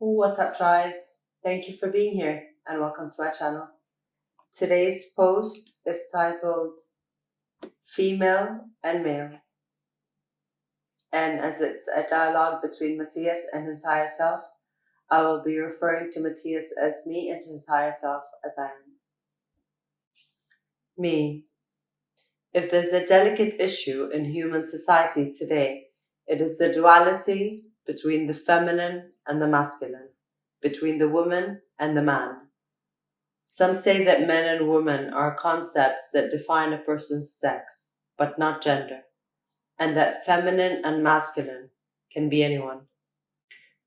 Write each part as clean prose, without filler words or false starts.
What's up, tribe? Thank you for being here and welcome to my channel. Today's post is titled Female and Male, and as it's a dialogue between Matias and his higher self, I will be referring to Matias as me and to his higher self as I am. Me. If there's a delicate issue in human society today, it is the duality between the feminine and the masculine, between the woman and the man. Some say that men and women are concepts that define a person's sex, but not gender, and that feminine and masculine can be anyone.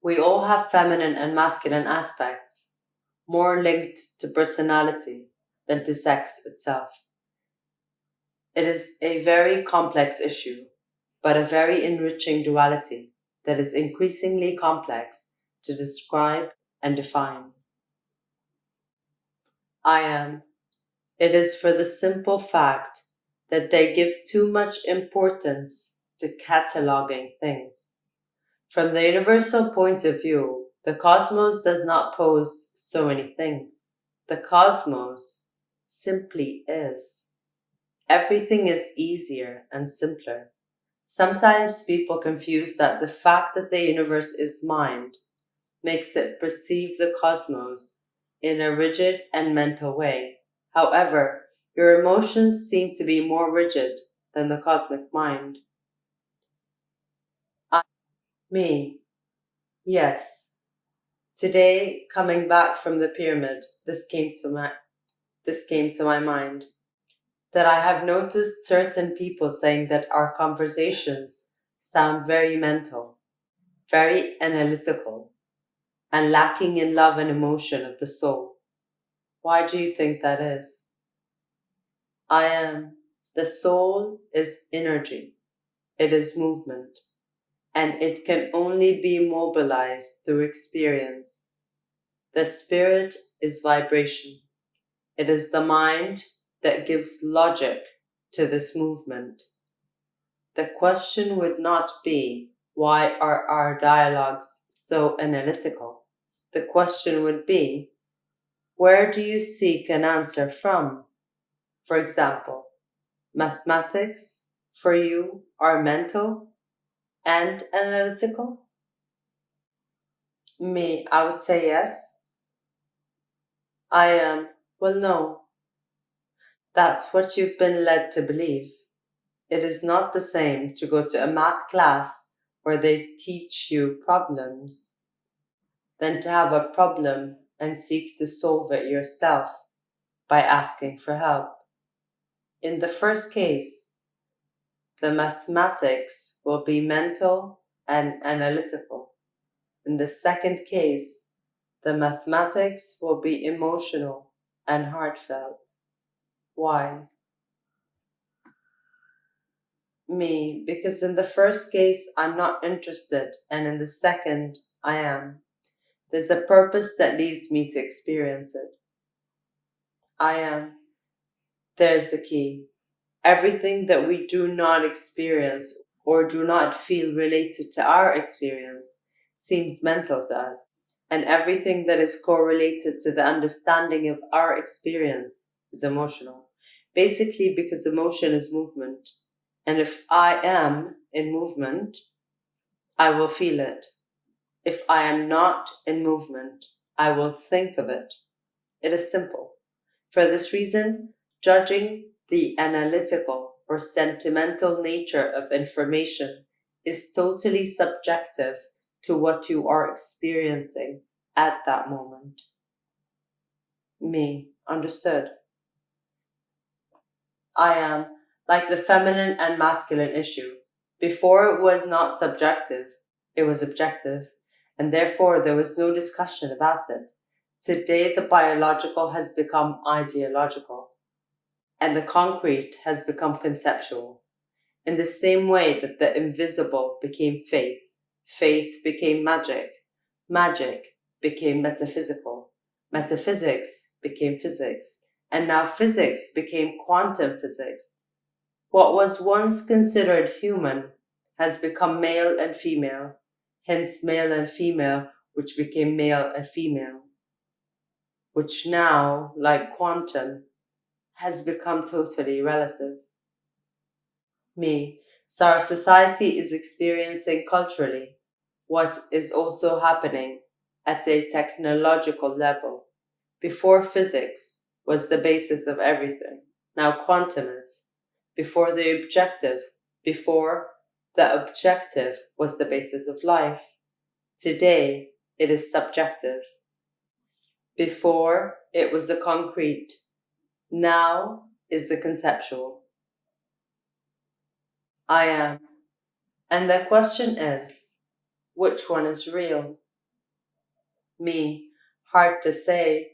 We all have feminine and masculine aspects, more linked to personality than to sex itself. It is a very complex issue, but a very enriching duality that is increasingly complex to describe and define. I am. It is for the simple fact that they give too much importance to cataloging things. From the universal point of view, the cosmos does not pose so many things. The cosmos simply is. Everything is easier and simpler. Sometimes people confuse that the fact that the universe is mind makes it perceive the cosmos in a rigid and mental way. However, your emotions seem to be more rigid than the cosmic mind. Me. Yes. Today, coming back from the pyramid, this came to my mind. That I have noticed certain people saying that our conversations sound very mental, very analytical, and lacking in love and emotion of the soul. Why do you think that is? I am. The soul is energy. It is movement. And it can only be mobilized through experience. The spirit is vibration. It is the mind that gives logic to this movement. The question would not be, why are our dialogues so analytical? The question would be, where do you seek an answer from? For example, mathematics for you are mental and analytical? Me, I would say yes. I am. Well, no. That's what you've been led to believe. It is not the same to go to a math class where they teach you problems than to have a problem and seek to solve it yourself by asking for help. In the first case, the mathematics will be mental and analytical. In the second case, the mathematics will be emotional and heartfelt. Why? Me, because in the first case, I'm not interested, and in the second, I am. There's a purpose that leads me to experience it. I am. There's the key. Everything that we do not experience or do not feel related to our experience seems mental to us, and everything that is correlated to the understanding of our experience is emotional. Basically, because emotion is movement. And if I am in movement, I will feel it. If I am not in movement, I will think of it. It is simple. For this reason, judging the analytical or sentimental nature of information is totally subjective to what you are experiencing at that moment. Me, understood. I am. Like the feminine and masculine issue. Before it was not subjective, it was objective, and therefore there was no discussion about it. Today the biological has become ideological, and the concrete has become conceptual. In the same way that the invisible became faith, faith became magic, magic became metaphysical, metaphysics became physics, and now physics became quantum physics. What was once considered human has become male and female. Hence, male and female which became male and female, which now, like quantum, has become totally relative. Me. So our society is experiencing culturally what is also happening at a technological level. Before physics was the basis of everything, now quantum is. Before the objective was the basis of life. Today, it is subjective. Before, it was the concrete. Now is the conceptual. I am. And the question is, which one is real? Me. Hard to say,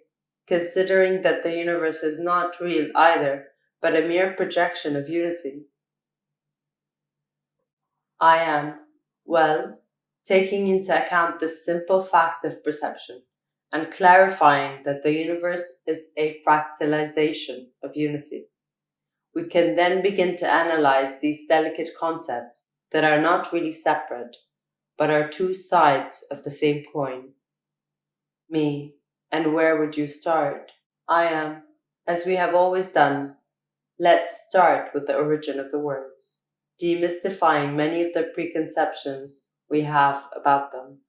considering that the universe is not real either, but a mere projection of unity. I am. Well, taking into account the simple fact of perception and clarifying that the universe is a fractalization of unity. We can then begin to analyze these delicate concepts that are not really separate, but are two sides of the same coin. Me. And where would you start? I am. As we have always done, let's start with the origin of the words, demystifying many of the preconceptions we have about them.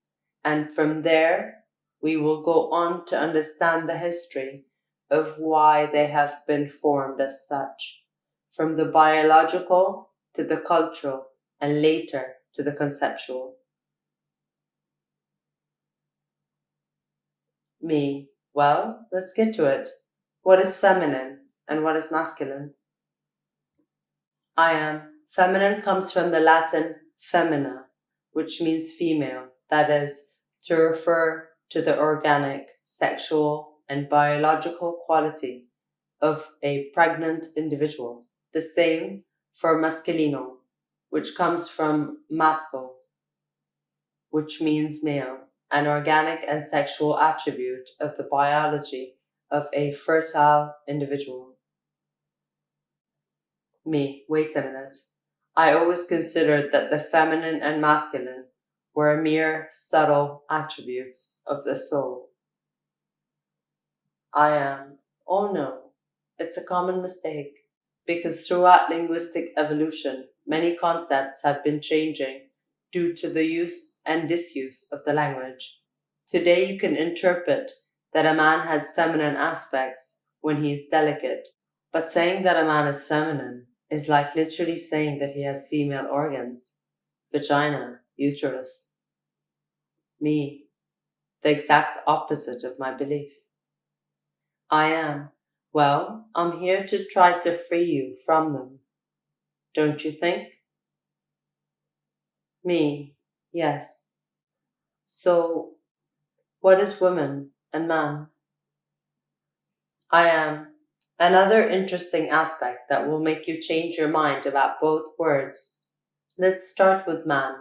And from there, we will go on to understand the history of why they have been formed as such, from the biological to the cultural, and later to the conceptual. Me. Well, let's get to it. What is feminine and what is masculine? I am. Feminine comes from the Latin femina, which means female, that is, to refer to the organic, sexual, and biological quality of a pregnant individual. The same for masculino, which comes from mascul, which means male, an organic and sexual attribute of the biology of a fertile individual. Me, wait a minute. I always considered that the feminine and masculine were mere subtle attributes of the soul. I am. Oh no, it's a common mistake. Because throughout linguistic evolution, many concepts have been changing due to the use and disuse of the language. Today you can interpret that a man has feminine aspects when he is delicate, but saying that a man is feminine is like literally saying that he has female organs, vagina, uterus. Me, the exact opposite of my belief. I am. Well, I'm here to try to free you from them. Don't you think? Me, yes. So, what is woman and man? I am. Another interesting aspect that will make you change your mind about both words. Let's start with man.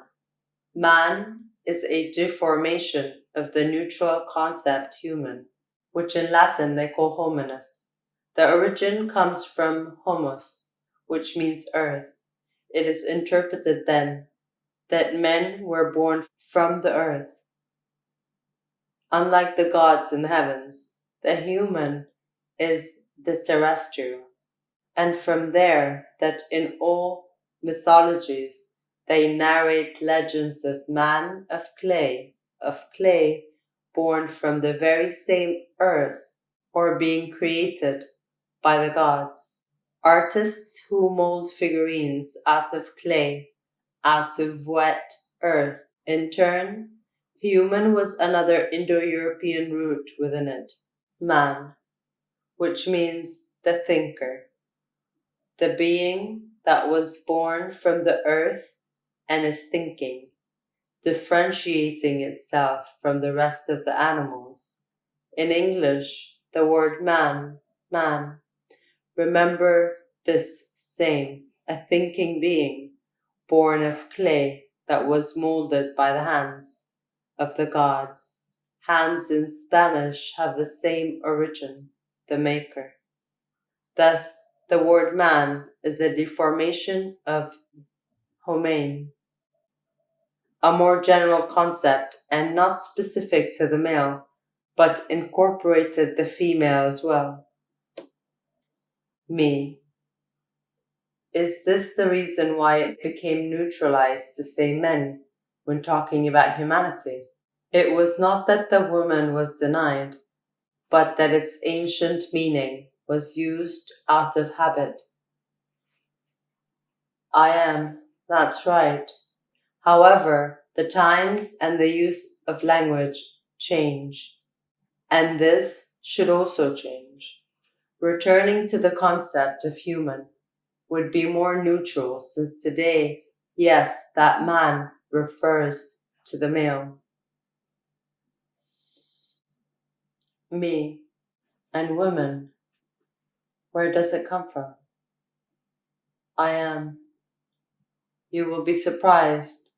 Man is a deformation of the neutral concept human, which in Latin they call hominus. The origin comes from homos, which means earth. It is interpreted then that men were born from the earth. Unlike the gods in the heavens, the human is the terrestrial. And from there, that in all mythologies, they narrate legends of man of clay, born from the very same earth, or being created by the gods. Artists who mold figurines out of clay, out of wet earth. In turn, human was another Indo-European root within it. Man, which means the thinker, the being that was born from the earth and is thinking, differentiating itself from the rest of the animals. In English, the word man. Remember this same, a thinking being, born of clay that was molded by the hands of the gods. Hands in Spanish have the same origin, the maker. Thus, the word man is a deformation of homen. a more general concept and not specific to the male, but incorporated the female as well. Me. Is this the reason why it became neutralized to say men when talking about humanity? It was not that the woman was denied, but that its ancient meaning was used out of habit. I am, that's right. However, the times and the use of language change, and this should also change. Returning to the concept of human would be more neutral since today, yes, that man refers to the male. Me and women, where does it come from? I am. You will be surprised.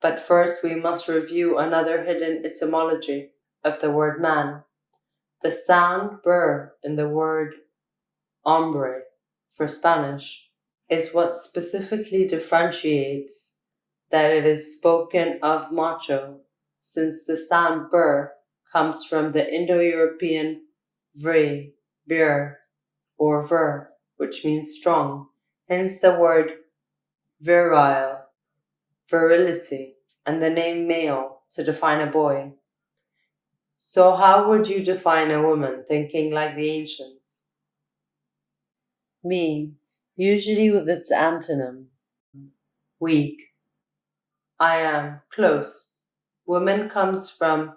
But first we must review another hidden etymology of the word man. The sound "br" in the word hombre for Spanish is what specifically differentiates that it is spoken of macho, since the sound "br" comes from the Indo-European vre, bir, or ver, which means strong, hence the word virile, virility, and the name male to define a boy. So how would you define a woman thinking like the ancients? Me, usually with its antonym, weak. I am, close. Woman comes from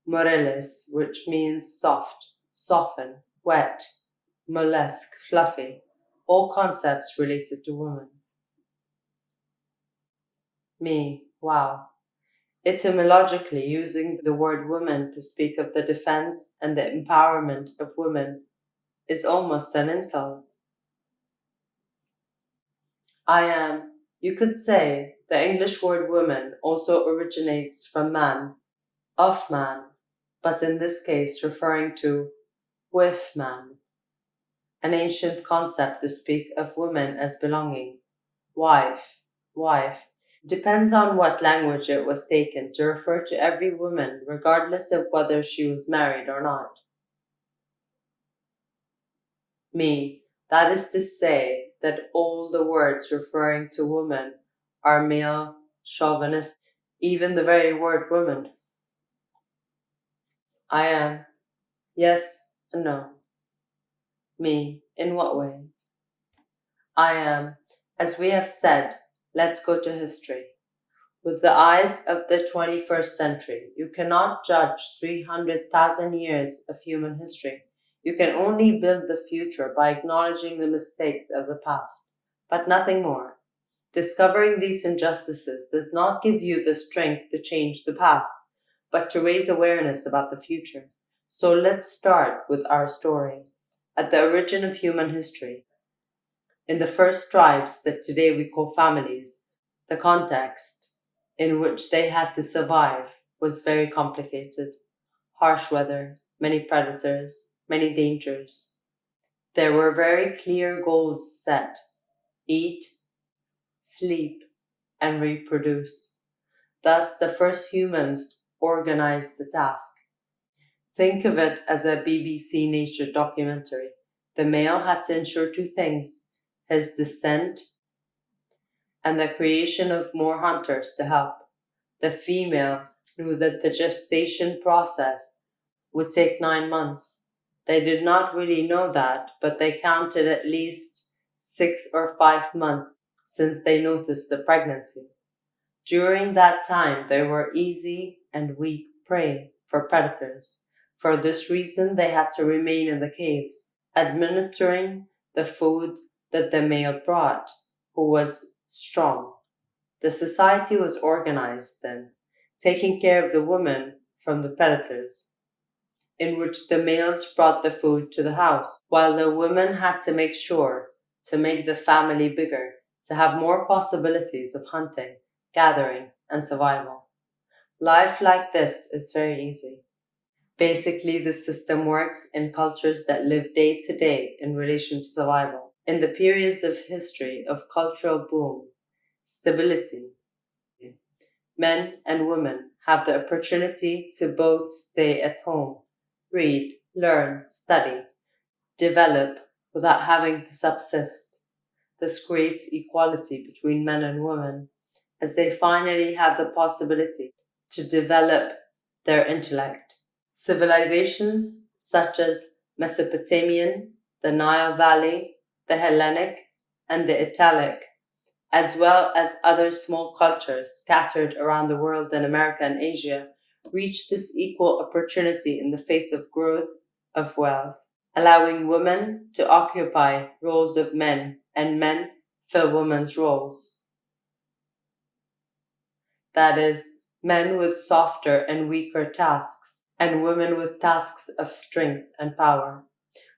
moreles, which means soft, soften, wet, mollusk, fluffy, all concepts related to woman. Me, wow. Etymologically, using the word woman to speak of the defense and the empowerment of women is almost an insult. I am, you could say, the English word woman also originates from man, of man, but in this case referring to with man, an ancient concept to speak of woman as belonging, wife, depends on what language it was taken to refer to every woman regardless of whether she was married or not. Me, that is to say that all the words referring to woman are male chauvinist, even the very word woman. I am, yes and no. Me, in what way? I am, as we have said, let's go to history. With the eyes of the 21st century, you cannot judge 300,000 years of human history. You can only build the future by acknowledging the mistakes of the past, but nothing more. Discovering these injustices does not give you the strength to change the past, but to raise awareness about the future. So let's start with our story. At the origin of human history, in the first tribes that today we call families, the context in which they had to survive was very complicated. Harsh weather, many predators, many dangers. There were very clear goals set: eat, sleep, and reproduce. Thus, the first humans organized the task. Think of it as a BBC nature documentary. The male had to ensure two things: his descent and the creation of more hunters to help. The female knew that the gestation process would take 9 months. They did not really know that, but they counted at least 6 or 5 months since they noticed the pregnancy. During that time, they were easy and weak prey for predators. For this reason, they had to remain in the caves, administering the food that the male brought, who was strong. The society was organized then, taking care of the women from the predators, in which the males brought the food to the house, while the women had to make sure to make the family bigger, to have more possibilities of hunting, gathering, and survival. Life like this is very easy. Basically, the system works in cultures that live day to day in relation to survival. In the periods of history of cultural boom, stability, Men and women have the opportunity to both stay at home, read, learn, study, develop without having to subsist. This creates equality between men and women as they finally have the possibility to develop their intellect. Civilizations such as Mesopotamian, the Nile Valley, the Hellenic, and the Italic, as well as other small cultures scattered around the world in America and Asia, reach this equal opportunity in the face of growth of wealth, allowing women to occupy roles of men and men fill women's roles. That is, men with softer and weaker tasks, and women with tasks of strength and power.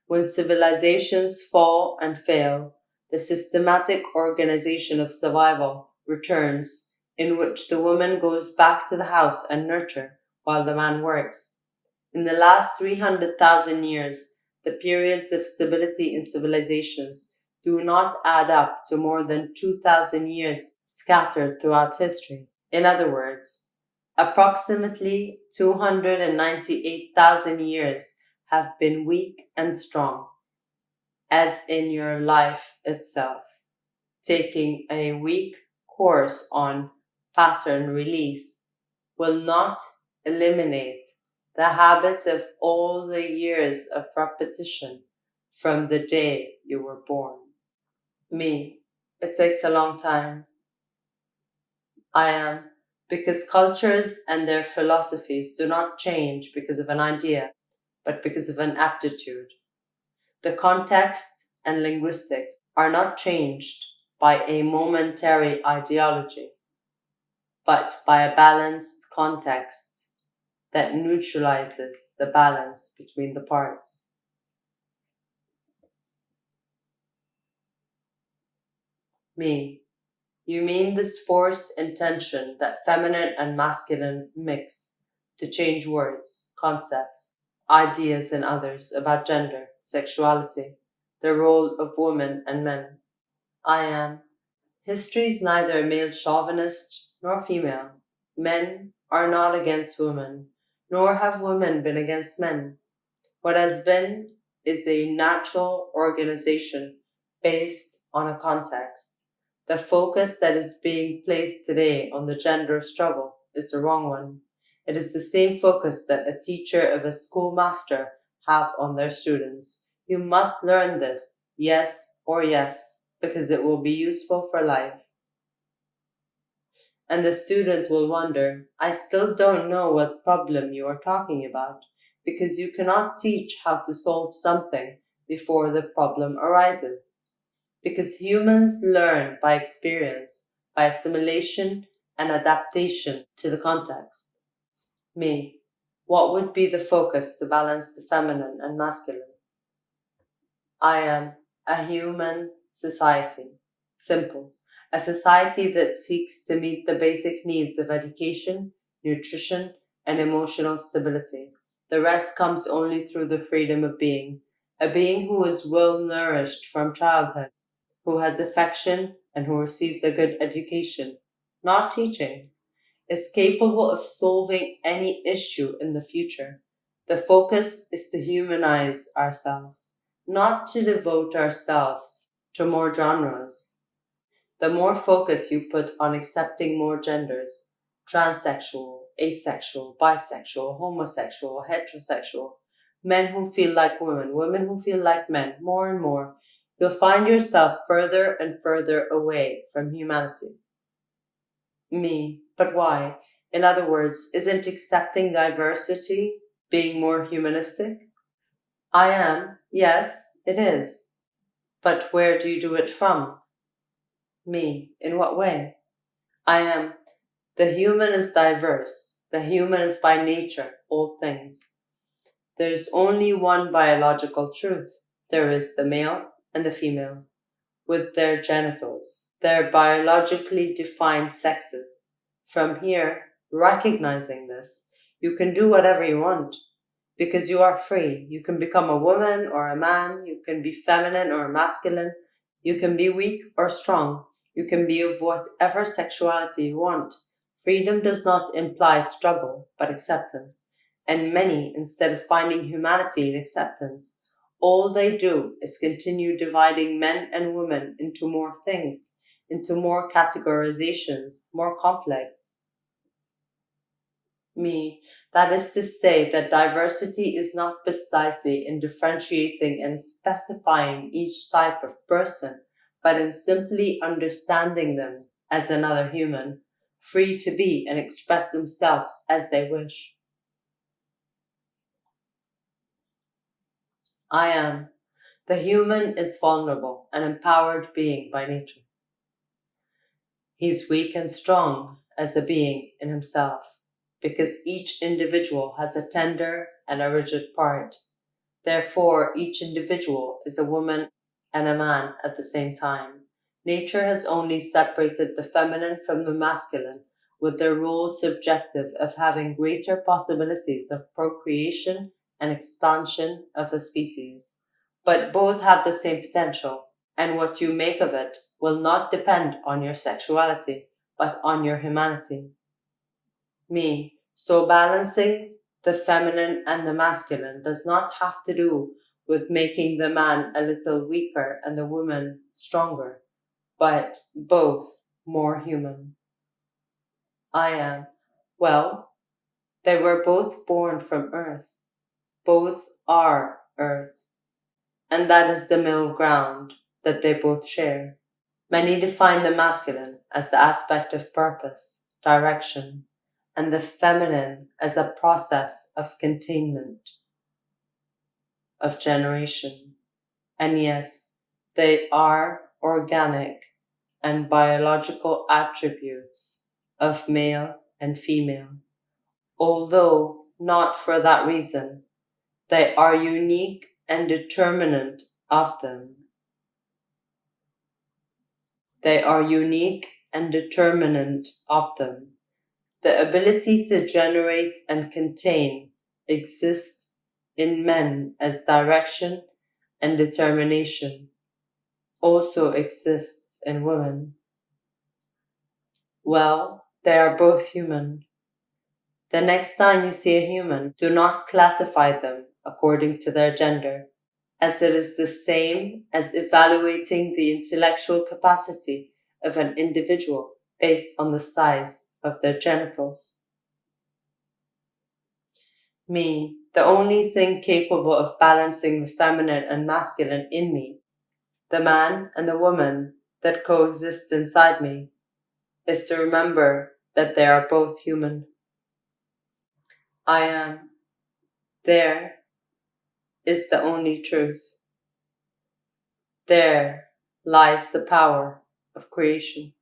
When civilizations fall and fail, the systematic organization of survival returns, in which the woman goes back to the house and nurture while the man works. In the last 300,000 years, the periods of stability in civilizations do not add up to more than 2,000 years scattered throughout history. In other words, approximately 298,000 years have been weak and strong, as in your life itself. Taking a weak course on pattern release will not eliminate the habits of all the years of repetition from the day you were born. Me, it takes a long time. I am, because cultures and their philosophies do not change because of an idea, but because of an aptitude. The context and linguistics are not changed by a momentary ideology, but by a balanced context that neutralizes the balance between the parts. Me, you mean this forced intention that feminine and masculine mix to change words, concepts, ideas and others about gender, sexuality, the role of women and men. I am. History is neither male chauvinist nor female. Men are not against women, nor have women been against men. What has been is a natural organization based on a context. The focus that is being placed today on the gender struggle is the wrong one. It is the same focus that a teacher of a schoolmaster have on their students. You must learn this, yes or yes, because it will be useful for life. And the student will wonder, I still don't know what problem you are talking about, because you cannot teach how to solve something before the problem arises. Because humans learn by experience, by assimilation and adaptation to the context. Me, what would be the focus to balance the feminine and masculine? I am a human society. Simple. A society that seeks to meet the basic needs of education, nutrition, and emotional stability. The rest comes only through the freedom of being. A being who is well nourished from childhood, who has affection and who receives a good education, not teaching, is capable of solving any issue in the future. The focus is to humanize ourselves, not to devote ourselves to more genres. The more focus you put on accepting more genders, transsexual, asexual, bisexual, homosexual, heterosexual, men who feel like women, women who feel like men, more and more, you'll find yourself further and further away from humanity. Me, but why? In other words, isn't accepting diversity being more humanistic? I am, yes, it is. But where do you do it from? Me, in what way? I am. The human is diverse. The human is by nature all things. There is only one biological truth. There is the male and the female, with their genitals, their biologically defined sexes. From here, recognizing this, you can do whatever you want, because you are free. You can become a woman or a man, you can be feminine or masculine, you can be weak or strong, you can be of whatever sexuality you want. Freedom does not imply struggle, but acceptance. And many, instead of finding humanity in acceptance, all they do is continue dividing men and women into more things, into more categorizations, more conflicts. That is to say that diversity is not precisely in differentiating and specifying each type of person, but in simply understanding them as another human, free to be and express themselves as they wish. I am. The human is vulnerable, an empowered being by nature. He's weak and strong as a being in himself, because each individual has a tender and a rigid part. Therefore, each individual is a woman and a man at the same time. Nature has only separated the feminine from the masculine, with their role subjective of having greater possibilities of procreation and expansion of the species. But both have the same potential, and what you make of it will not depend on your sexuality, but on your humanity. So balancing the feminine and the masculine does not have to do with making the man a little weaker and the woman stronger, but both more human. I am. Well, they were both born from earth. Both are earth. And that is the middle ground that they both share. Many define the masculine as the aspect of purpose, direction, and the feminine as a process of containment, of generation. And yes, they are organic and biological attributes of male and female. Although not for that reason, they are unique and determinant of them. They are unique and determinant of them. The ability to generate and contain exists in men as direction and determination, also exists in women. Well, they are both human. The next time you see a human, do not classify them according to their gender, as it is the same as evaluating the intellectual capacity of an individual based on the size of their genitals. The only thing capable of balancing the feminine and masculine in me, the man and the woman that coexist inside me, is to remember that they are both human. I am. There is the only truth. There lies the power of creation.